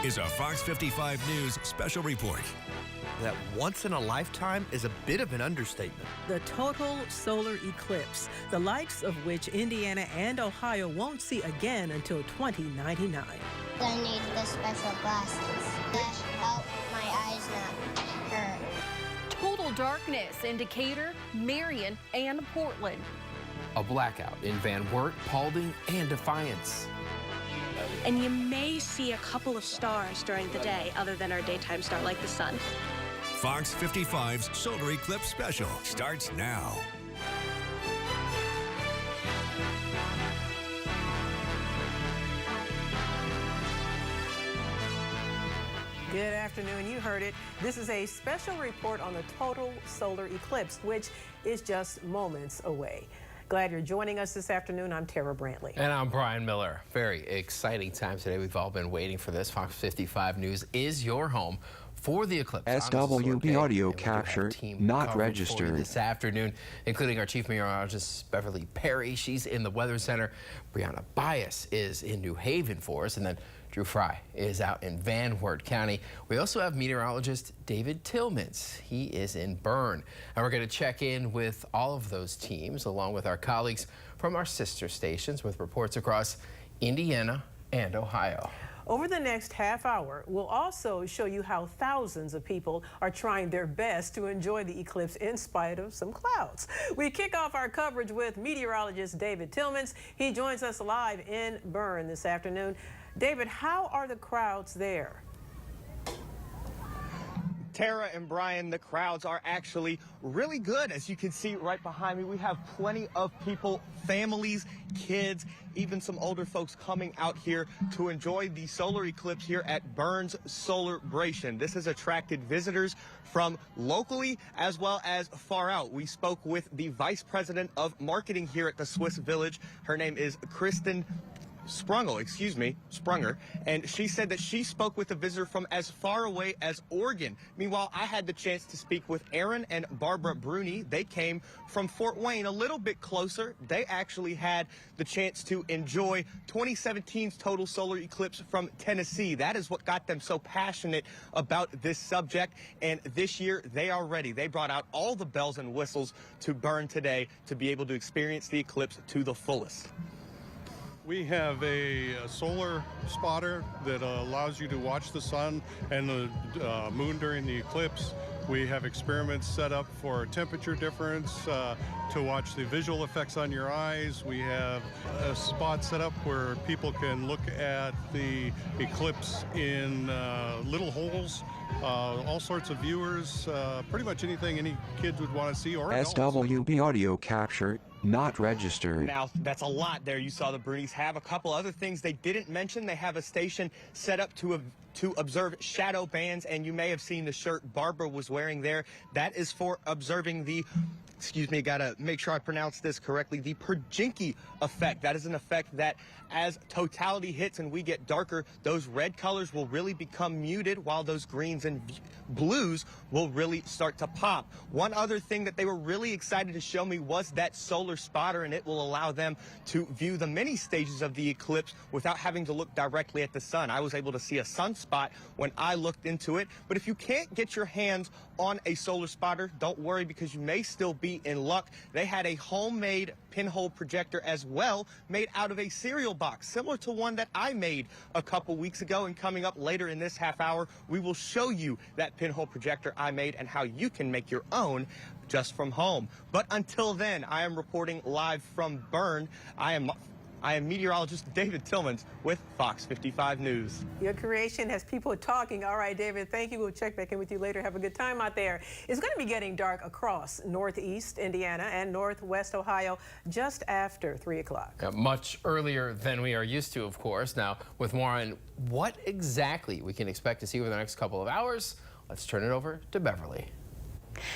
This is a Fox 55 News special report. That once in a lifetime is a bit of an understatement. The total solar eclipse, the likes of which Indiana and Ohio won't see again until 2099. I need the special glasses that help my eyes not hurt. Total darkness in Decatur, Marion, and Portland. A blackout in Van Wert, Paulding, and Defiance. And you may see a couple of stars during the day other than our daytime star like the sun. Fox 55's Solar Eclipse Special starts now. Good afternoon. You heard it. This is a special report on the total solar eclipse, which is just moments away. Glad you're joining us this afternoon. I'm Tara Brantley. And I'm Brian Miller. Very exciting time today. We've all been waiting for this. Fox 55 News is your home for the eclipse. SWB audio capture not registered. This afternoon, including our chief meteorologist, Beverly Perry. She's in the Weather Center. Brianna Bias is in New Haven for us. And then Drew Fry is out in Van Wert County. We also have meteorologist David Tillmans. He is in Bern. And we're going to check in with all of those teams, along with our colleagues from our sister stations, with reports across Indiana and Ohio. Over the next half hour, we'll also show you how thousands of people are trying their best to enjoy the eclipse in spite of some clouds. We kick off our coverage with meteorologist David Tillmans. He joins us live in Bern this afternoon. David, how are the crowds there? Tara and Brian, the crowds are actually really good. As you can see right behind me, we have plenty of people, families, kids, even some older folks coming out here to enjoy the solar eclipse here at Bern's Solarbration. This has attracted visitors from locally as well as far out. We spoke with the vice president of marketing here at the Swiss Village. Her name is Kristen Sprunger, and she said that she spoke with a visitor from as far away as Oregon. Meanwhile, I had the chance to speak with Aaron and Barbara Bruni. They came from Fort Wayne, a little bit closer. They actually had the chance to enjoy 2017's total solar eclipse from Tennessee. That is what got them so passionate about this subject, and this year they are ready. They brought out all the bells and whistles to Bern today to be able to experience the eclipse to the fullest. We have a solar spotter that allows you to watch the sun and the moon during the eclipse. We have experiments set up for temperature difference to watch the visual effects on your eyes. We have a spot set up where people can look at the eclipse in little holes. All sorts of viewers, pretty much anything any kids would want to see. Or SWB audio capture not registered. Now, that's a lot there. You saw the Brunis have a couple other things they didn't mention. They have a station set up to observe shadow bands, and you may have seen the shirt Barbara was wearing there. That is for observing the, gotta make sure I pronounce this correctly, the Purkinje effect. That is an effect that as totality hits and we get darker, those red colors will really become muted while those greens and blues will really start to pop. One other thing that they were really excited to show me was that solar spotter, and it will allow them to view the many stages of the eclipse without having to look directly at the sun. I was able to see a sunspot when I looked into it, but if you can't get your hands on a solar spotter, don't worry, because you may still be in luck. They had a homemade pinhole projector as well, made out of a cereal box, similar to one that I made a couple weeks ago. And coming up later in this half hour, we will show you that pinhole projector I made and how you can make your own just from home. But until then, I am reporting live from Bern. I am meteorologist David Tillmans with Fox 55 News. Your creation has people talking. All right, David, thank you. We'll check back in with you later. Have a good time out there. It's going to be getting dark across northeast Indiana and northwest Ohio just after 3 o'clock. Much earlier than we are used to, of course. Now, with more on what exactly we can expect to see over the next couple of hours, let's turn it over to Beverly.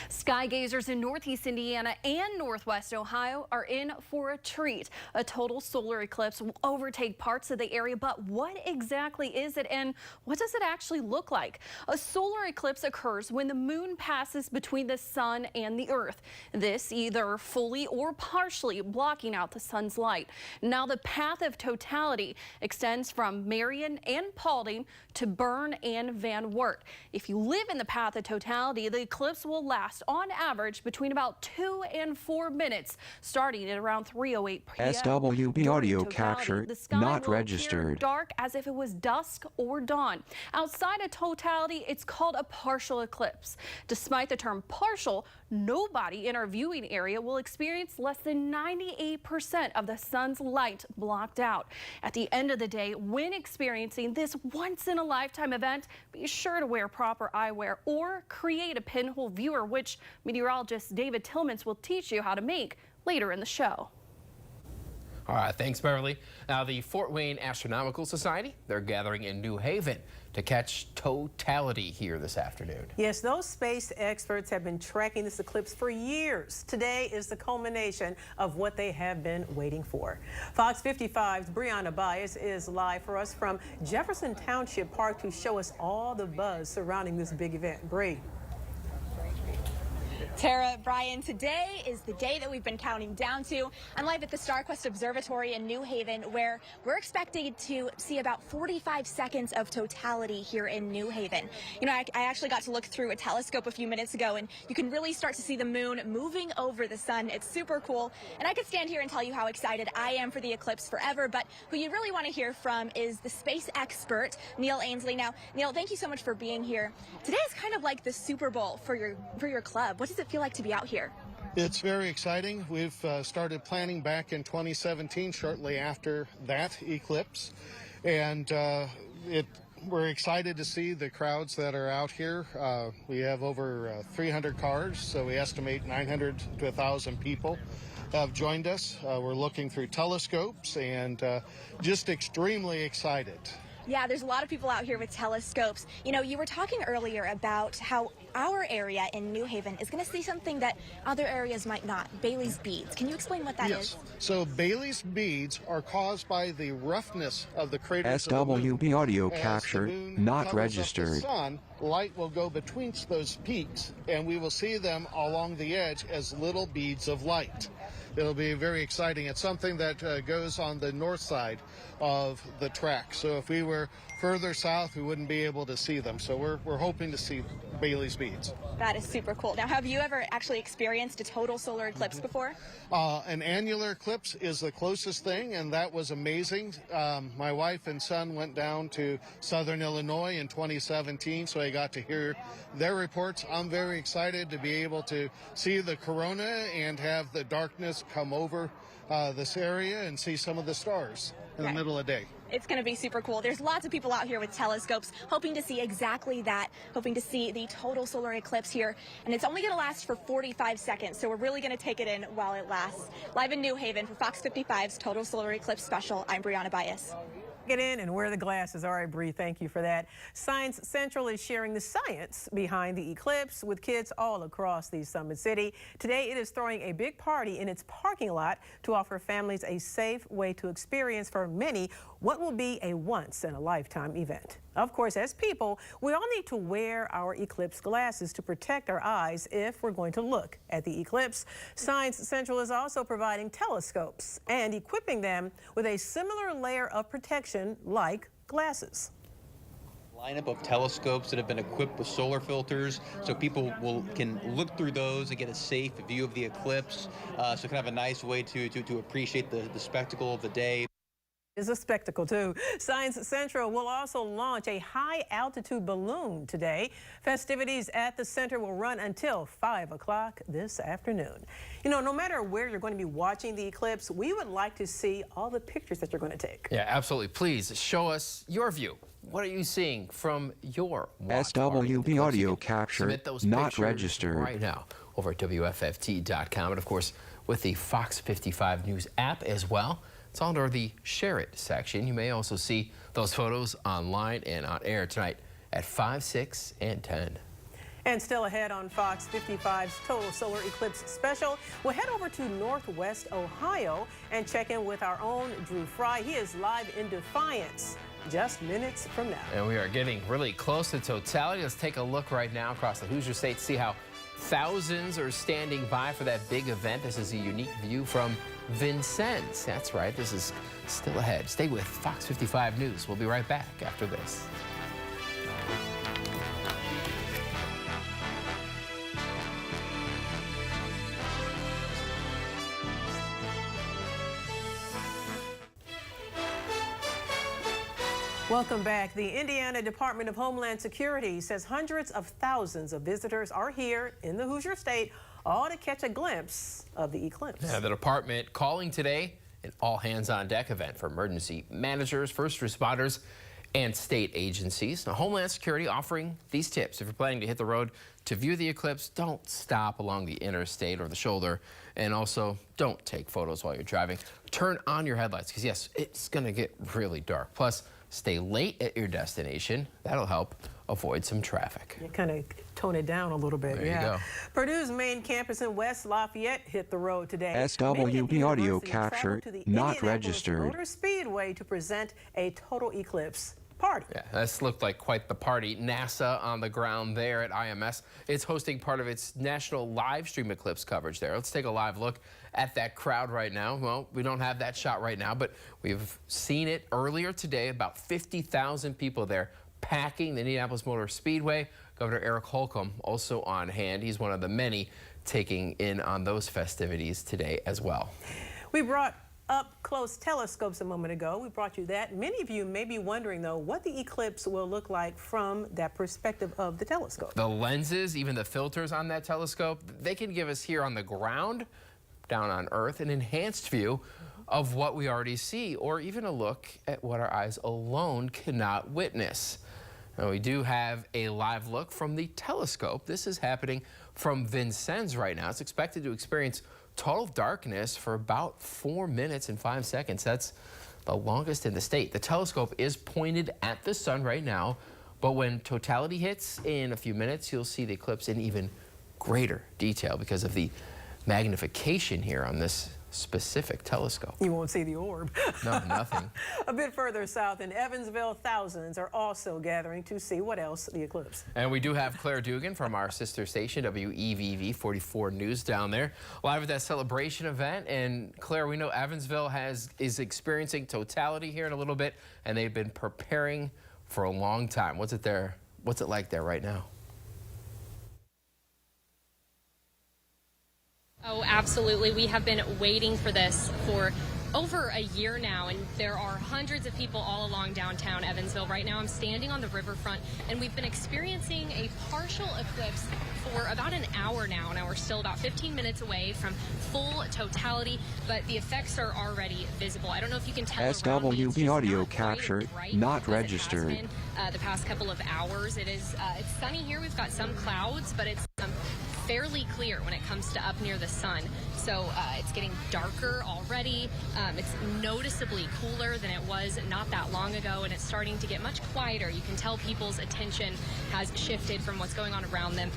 Sky gazers in northeast Indiana and northwest Ohio are in for a treat. A total solar eclipse will overtake parts of the area, but what exactly is it and what does it actually look like? A solar eclipse occurs when the moon passes between the sun and the earth. This either fully or partially blocking out the sun's light. Now the path of totality extends from Marion and Paulding to Bern and Van Wert. If you live in the path of totality, the eclipse will last on average between about 2 and 4 minutes, starting at around 3:08 p.m. SWB audio capture not registered. Dark as if it was dusk or dawn. Outside of totality, it's called a partial eclipse. Despite the term partial, nobody in our viewing area will experience less than 98% of the sun's light blocked out. At the end of the day, when experiencing this once-in-a-lifetime event, be sure to wear proper eyewear or create a pinhole viewer, which meteorologist David Tillmans will teach you how to make later in the show. All right, thanks, Beverly. Now, the Fort Wayne Astronomical Society, they're gathering in New Haven to catch totality here this afternoon. Yes, those space experts have been tracking this eclipse for years. Today is the culmination of what they have been waiting for. Fox 55's Brianna Bias is live for us from Jefferson Township Park to show us all the buzz surrounding this big event. Bree. Tara, Brian, today is the day that we've been counting down to. I'm live at the StarQuest Observatory in New Haven, where we're expecting to see about 45 seconds of totality here in New Haven. You know, I actually got to look through a telescope a few minutes ago, and you can really start to see the moon moving over the sun. It's super cool. And I could stand here and tell you how excited I am for the eclipse forever, but who you really want to hear from is the space expert, Neil Ainsley. Now, Neil, thank you so much for being here. Today is kind of like the Super Bowl for your club. What does it feel like to be out here? It's very exciting. We've started planning back in 2017, shortly after that eclipse, and we're excited to see the crowds that are out here. We have over 300 cars, so we estimate 900 to 1,000 people have joined us. We're looking through telescopes and just extremely excited. Yeah, there's a lot of people out here with telescopes. You know, you were talking earlier about how our area in New Haven is going to see something that other areas might not, Bailey's beads. Can you explain what that is? So Bailey's beads are caused by the roughness of the craters SWB audio capture not registered. The sun, light will go between those peaks, and we will see them along the edge as little beads of light. It'll be very exciting. It's something that goes on the north side of the track. So if we were further south, we wouldn't be able to see them. So we're hoping to see Bailey's beads. That is super cool. Now, have you ever actually experienced a total solar eclipse before? An annular eclipse is the closest thing, and that was amazing. My wife and son went down to southern Illinois in 2017, so I got to hear their reports. I'm very excited to be able to see the corona and have the darkness come over this area and see some of the stars in the middle of the day. It's going to be super cool. There's lots of people out here with telescopes hoping to see exactly that, hoping to see the total solar eclipse here. And it's only going to last for 45 seconds, so we're really going to take it in while it lasts. Live in New Haven for Fox 55's Total Solar Eclipse Special, I'm Brianna Bias. Get in and wear the glasses. All right, Bree, thank you for that. Science Central is sharing the science behind the eclipse with kids all across the Summit City. Today, it is throwing a big party in its parking lot to offer families a safe way to experience for many what will be a once-in-a-lifetime event. Of course, as people, we all need to wear our eclipse glasses to protect our eyes if we're going to look at the eclipse. Science Central is also providing telescopes and equipping them with a similar layer of protection like glasses. Lineup of telescopes that have been equipped with solar filters, so people can look through those and get a safe view of the eclipse. So kind of a nice way to appreciate the spectacle of the day. Is a spectacle too. Science Central will also launch a high-altitude balloon today. Festivities at the center will run until 5 o'clock this afternoon. You know, no matter where you're going to be watching the eclipse, we would like to see all the pictures that you're going to take. Yeah, absolutely. Please show us your view. What are you seeing from your SWB audio capture not registered right now over at WFFT.com, and of course with the Fox 55 News app as well. It's under the Share It section. You may also see those photos online and on air tonight at 5, 6, and 10. And still ahead on Fox 55's Total Solar Eclipse Special, we'll head over to Northwest Ohio and check in with our own Drew Fry. He is live in Defiance just minutes from now. And we are getting really close to totality. Let's take a look right now across the Hoosier State to see how thousands are standing by for that big event. This is a unique view from Vincennes. That's right, this is still ahead. Stay with Fox 55 News. We'll be right back after this. Welcome back. The Indiana Department of Homeland Security says hundreds of thousands of visitors are here in the Hoosier State, all to catch a glimpse of the eclipse. Yeah, the department calling today an all-hands-on-deck event for emergency managers, first responders, and state agencies. Now, Homeland Security offering these tips. If you're planning to hit the road to view the eclipse, don't stop along the interstate or the shoulder, and also don't take photos while you're driving. Turn on your headlights, because yes, it's going to get really dark. Plus, stay late at your destination. That'll help avoid some traffic. You kind of tone it down a little bit. There you go. Purdue's main campus in West Lafayette hit the road today. SWB audio capture not registered. Motor Speedway to present a total eclipse party. Yeah, this looked like quite the party. NASA on the ground there at IMS. It's hosting part of its national live stream eclipse coverage there. Let's take a live look at that crowd right now. Well, we don't have that shot right now, but we've seen it earlier today. About 50,000 people there packing the Indianapolis Motor Speedway. Governor Eric Holcomb also on hand. He's one of the many taking in on those festivities today as well. We brought up close telescopes a moment ago. We brought you that. Many of you may be wondering, though, what the eclipse will look like from that perspective of the telescope. The lenses, even the filters on that telescope, they can give us here on the ground, down on Earth, an enhanced view of what we already see, or even a look at what our eyes alone cannot witness. Now, we do have a live look from the telescope. This is happening from Vincennes right now. It's expected to experience total darkness for about 4 minutes and 5 seconds. That's the longest in the state. The telescope is pointed at the sun right now, but when totality hits in a few minutes, you'll see the eclipse in even greater detail because of the magnification here on this specific telescope. You won't see the orb. No, nothing. A bit further south in Evansville, thousands are also gathering to see what else the eclipse. And we do have Claire Dugan from our sister station, WEVV 44 News down there, live at that celebration event. And Claire, we know Evansville is experiencing totality here in a little bit, and they've been preparing for a long time. What's it like there right now? Oh, absolutely. We have been waiting for this for over a year now, and there are hundreds of people all along downtown Evansville. Right now I'm standing on the riverfront, and we've been experiencing a partial eclipse for about an hour now. We're still about 15 minutes away from full totality, but the effects are already visible. I don't know if you can tell. SWB audio capture not registered. Been, the past couple of hours, it's sunny here. We've got some clouds, but it's fairly clear when it comes to up near the sun. So it's getting darker already. It's noticeably cooler than it was not that long ago, and it's starting to get much quieter. You can tell people's attention has shifted from what's going on around them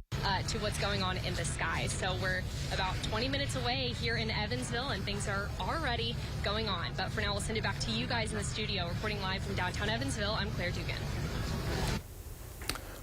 to what's going on in the sky. So we're about 20 minutes away here in Evansville, and things are already going on. But for now, we'll send it back to you guys in the studio. Reporting live from downtown Evansville, I'm Claire Dugan.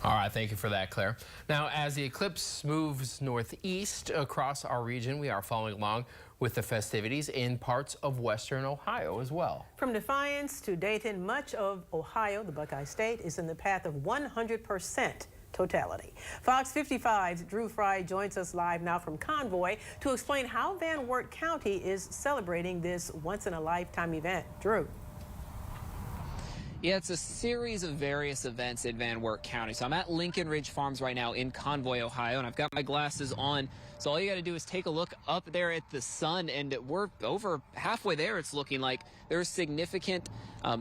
All right, thank you for that, Claire. Now, as the eclipse moves northeast across our region, we are following along with the festivities in parts of western Ohio as well. From Defiance to Dayton, much of Ohio, the Buckeye State, is in the path of 100% totality. Fox 55's Drew Fry joins us live now from Convoy to explain how Van Wert County is celebrating this once-in-a-lifetime event. Drew. Yeah, it's a series of various events in Van Wert County. So I'm at Lincoln Ridge Farms right now in Convoy, Ohio, and I've got my glasses on. So all you got to do is take a look up there at the sun, and we're over halfway there. It's looking like there's significant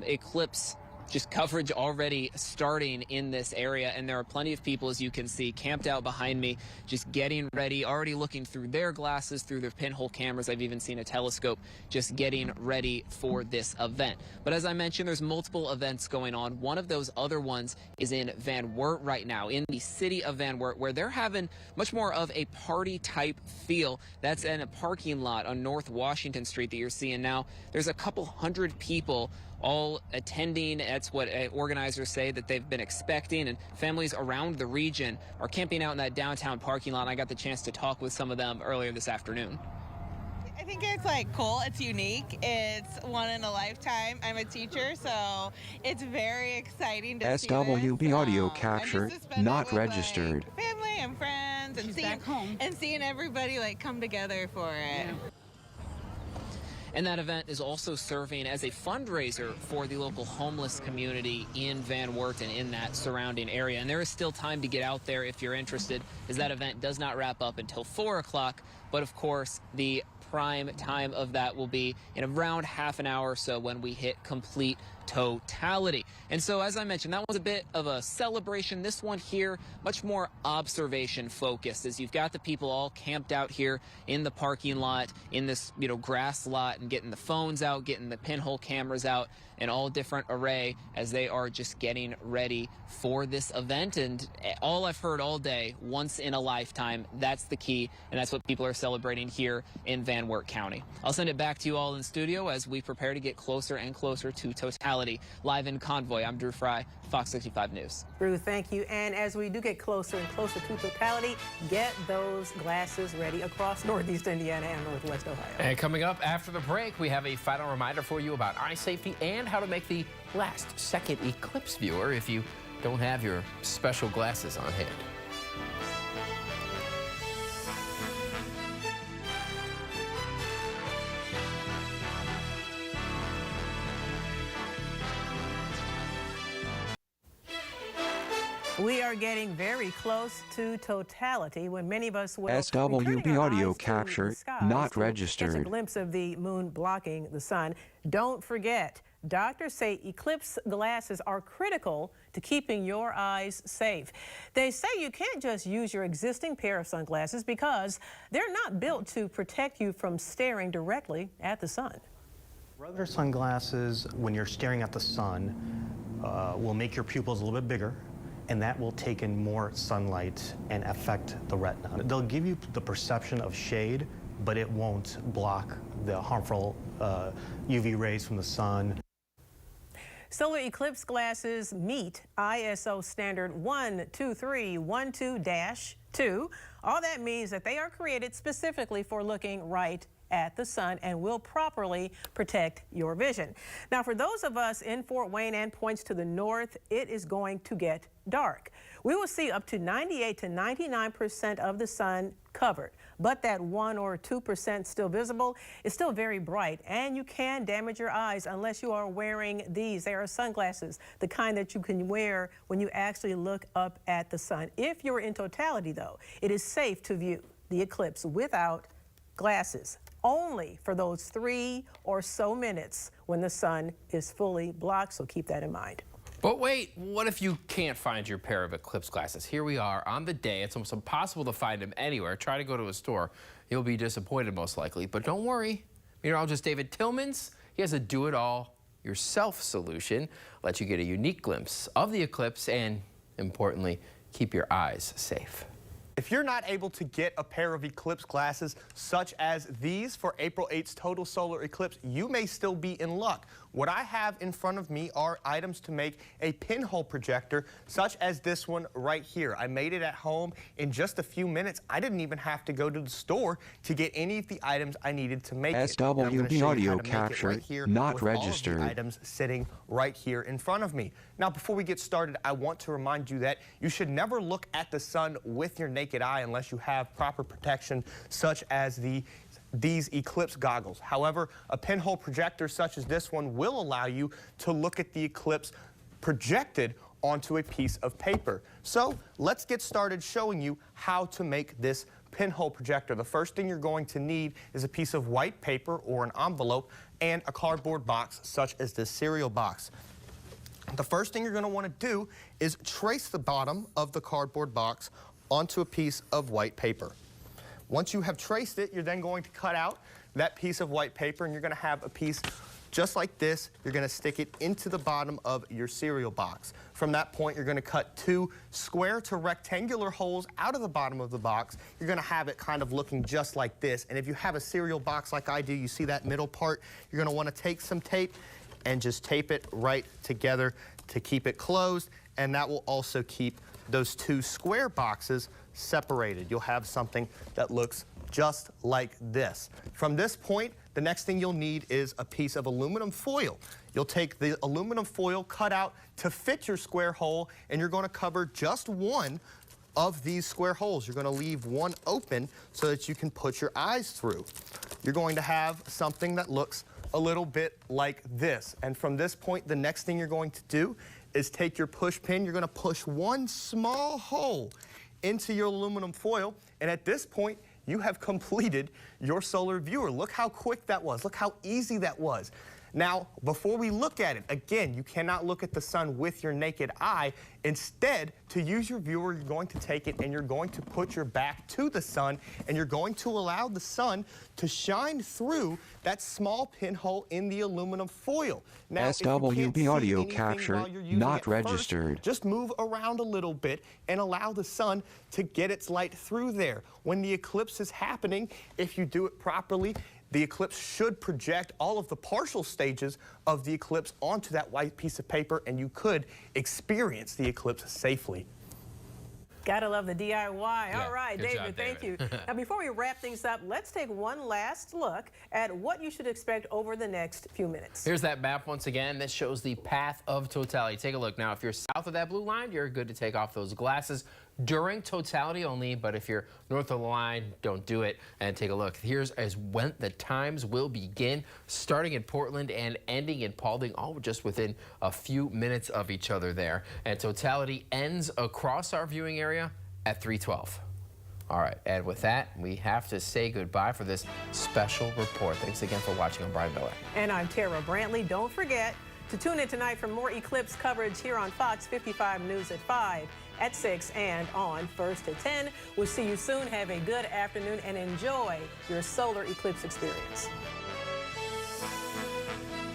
eclipse just coverage already starting in this area, and there are plenty of people, as you can see, camped out behind me, just getting ready, already looking through their glasses, through their pinhole cameras. I've even seen a telescope, just getting ready for this event. But as I mentioned, there's multiple events going on. One of those other ones is in Van Wert right now, in the city of Van Wert, where they're having much more of a party type feel. That's in a parking lot on North Washington Street that you're seeing now. There's a couple hundred people all attending. That's what organizers say that they've been expecting, and families around the region are camping out in that downtown parking lot. And I got the chance to talk with some of them earlier this afternoon. I think it's like cool, it's unique, it's one in a lifetime. I'm a teacher, so it's very exciting to see SWB audio capture not registered. Like family and friends and seeing everybody like come together for it. And that event is also serving as a fundraiser for the local homeless community in Van Wert and in that surrounding area. And there is still time to get out there if you're interested, as that event does not wrap up until 4 o'clock. But of course, the prime time of that will be in around half an hour or so when we hit complete totality. And so, as I mentioned, that was a bit of a celebration. This one here, much more observation focused, as you've got the people all camped out here in the parking lot, in this, grass lot, and getting the phones out, getting the pinhole cameras out, and all different array as they are just getting ready for this event. And all I've heard all day, once in a lifetime, that's the key, and that's what people are celebrating here in Van Wert County. I'll send it back to you all in studio as we prepare to get closer and closer to totality. Live in Convoy, I'm Drew Fry, Fox 65 News. Drew, thank you. And as we do get closer and closer to totality, get those glasses ready across Northeast Indiana and Northwest Ohio. And coming up after the break, we have a final reminder for you about eye safety and how to make the last-second eclipse viewer if you don't have your special glasses on hand. We are getting very close to totality when many of us will SWB audio capture not registered. Catch a glimpse of the moon blocking the sun. Don't forget, doctors say eclipse glasses are critical to keeping your eyes safe. They say you can't just use your existing pair of sunglasses because they're not built to protect you from staring directly at the sun. Regular sunglasses, when you're staring at the sun, will make your pupils a little bit bigger, and that will take in more sunlight and affect the retina. They'll give you the perception of shade, but it won't block the harmful UV rays from the sun. Solar eclipse glasses meet ISO standard 12312-2. All that means that they are created specifically for looking right at the sun and will properly protect your vision. Now, for those of us in Fort Wayne and points to the north, it is going to get dark. We will see up to 98 to 99% of the sun covered, but that 1 or 2% still visible is still very bright, and you can damage your eyes unless you are wearing these. They are sunglasses, the kind that you can wear when you actually look up at the sun. If you're in totality, though, it is safe to view the eclipse without glasses, only for those 3 or so minutes when the sun is fully blocked, so keep that in mind. But wait, what if you can't find your pair of eclipse glasses? Here we are on the day. It's almost impossible to find them anywhere. Try to go to a store. You'll be disappointed most likely, but don't worry. Meteorologist David Tillmans, he has a do-it-all yourself solution. Let you get a unique glimpse of the eclipse and, importantly, keep your eyes safe. If you're not able to get a pair of eclipse glasses such as these for April 8th's total solar eclipse, you may still be in luck. What I have in front of me are items to make a pinhole projector such as this one right here. I made it at home in just a few minutes. I didn't even have to go to the store to get any of the items I needed to make it. SWB audio capture not registered. All of the items sitting right here in front of me. Now, before we get started, I want to remind you that you should never look at the sun with your naked eye unless you have proper protection such as these eclipse goggles. However, a pinhole projector such as this one will allow you to look at the eclipse projected onto a piece of paper. So let's get started showing you how to make this pinhole projector. The first thing you're going to need is a piece of white paper or an envelope and a cardboard box such as this cereal box. The first thing you're going to want to do is trace the bottom of the cardboard box onto a piece of white paper. Once you have traced it, you're then going to cut out that piece of white paper, and you're going to have a piece just like this. You're going to stick it into the bottom of your cereal box. From that point, you're going to cut 2 square to rectangular holes out of the bottom of the box. You're going to have it kind of looking just like this. And if you have a cereal box like I do, you see that middle part, you're going to want to take some tape and just tape it right together to keep it closed, and that will also keep those 2 square boxes separated. You'll have something that looks just like this. From this point, the next thing you'll need is a piece of aluminum foil. You'll take the aluminum foil cut out to fit your square hole, and you're going to cover just one of these square holes. You're going to leave one open so that you can put your eyes through. You're going to have something that looks a little bit like this. And from this point, the next thing you're going to do is take your push pin. You're going to push one small hole into your aluminum foil, and at this point, you have completed your solar viewer. Look how quick that was. Look how easy that was. Now, before we look at it, again, you cannot look at the sun with your naked eye. Instead, to use your viewer, you're going to take it and you're going to put your back to the sun, and you're going to allow the sun to shine through that small pinhole in the aluminum foil. Now, SWB audio capture not registered. Just move around a little bit and allow the sun to get its light through there. When the eclipse is happening, if you do it properly, the eclipse should project all of the partial stages of the eclipse onto that white piece of paper, and you could experience the eclipse safely. Gotta love the DIY. All right, good David, job, thank you. David. Now, before we wrap things up, let's take one last look at what you should expect over the next few minutes. Here's that map once again. This shows the path of totality. Take a look. Now, if you're south of that blue line, you're good to take off those glasses during totality only, but if you're north of the line, don't do it. And take a look. Here's as when the times will begin, starting in Portland and ending in Paulding, all just within a few minutes of each other there. And totality ends across our viewing area at 3:12. All right, and with that, we have to say goodbye for this special report. Thanks again for watching. I'm Brian Miller. And I'm Tara Brantley. Don't forget to tune in tonight for more eclipse coverage here on Fox 55 News at 5, at 6, and on First at 10. We'll see you soon. Have a good afternoon and enjoy your solar eclipse experience.